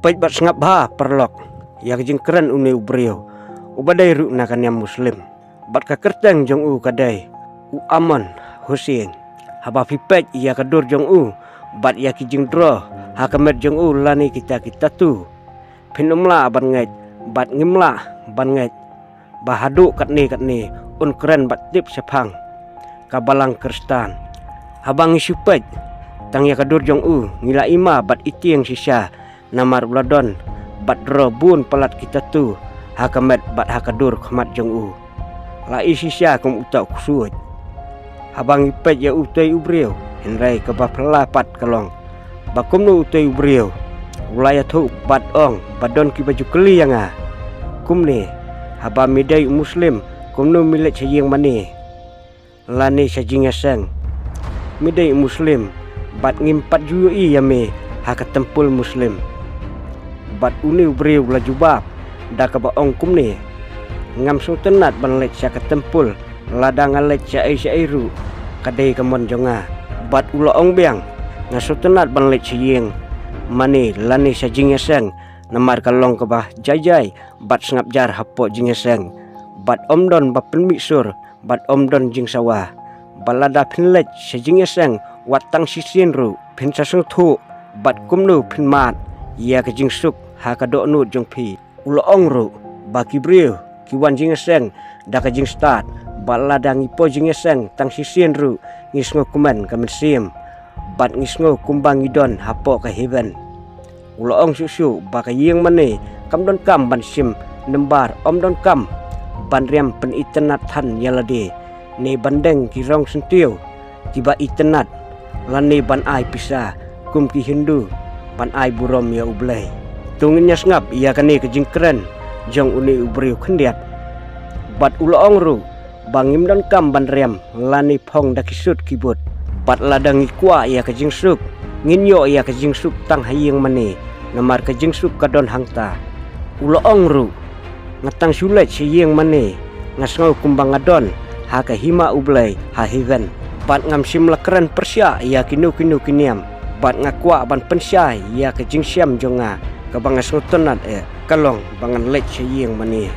Pait bat sengap ba perlok ya kejing keren une ubrio ubadai ru nakan yang muslim bat ka kerteng jong u kadai u aman Hussein haba pipet ya kadur jong u bat ya kijing dro ha kamet jong u lani kita tu pinumla ban ngai bat ngimla ban ngai bahadu katni un keren bat tip sepang kabalang kristan habang isupet tang ya kadur jong u ngila ima bat itiang sisa namar uladon bat dro bun pelat kita tu hakamet bat hakadur khamat jong u la isisya kum utak kusuit habang ipet ya utoi ubriu henrai ke bapelapat kalong bakum nu utoi ubriu ulaya tu bat ong badon ki baju keli yang kum ni haba midai muslim kum nu milik sayang mani lani sajinga sang midai muslim bat ngimpat jui yame hakatempul muslim bat uni ubriu la jubab da ka ba ong kum ni ngam sultanat ban lek sya katempul ladang lek sya airu kadai kamon jonga bat ula ong biang nga sultanat ban lek siyeng mani lani sa jingeseng namar kalong ka ba jajai bat sengap jar hapo jingeseng bat omdon ba penmiksur bat omdon jing sawah balada pinlek sa jingeseng watang sisin ru pin sasung thu bat kumnu pin mat ya ka jing suk ha ka do nu jong phi ulo ong ru ba kibriu kiwan jingeseng da ka jing start balada ngipo jingeseng tang sisin ru ngisngo kuman ka mesim bat ngisngo kumbang idon hapo ka heaven ulo ong susu ba ka yeng mane kam don kam ban sim nembar om don kam ban riam pen itenat than yalade ne bandeng ki rong sentiu tiba itenat lani ban ai pisa kum ki hindu ban ai burom ya ublai tunginya ngap ia kani kejing keren jong uni ubriu khendiat bat ulo ong ru bangim don kam ban riam lani phong dakisut kibut bat ladang ikwa ia kejing suk nginyo ia kejing suk tang hayeng mani namar kejing suk kadon hangta ulo ong ru ngatang sulet siyeng mani ngasngau kumbang adon ha ka hima ublai ha heaven bat ngam sim lakran persya ia kinu kiniam bat ngakwa ban pensya ia kejing siam jonga kabang sultanat kalong bangan lek siyeng mani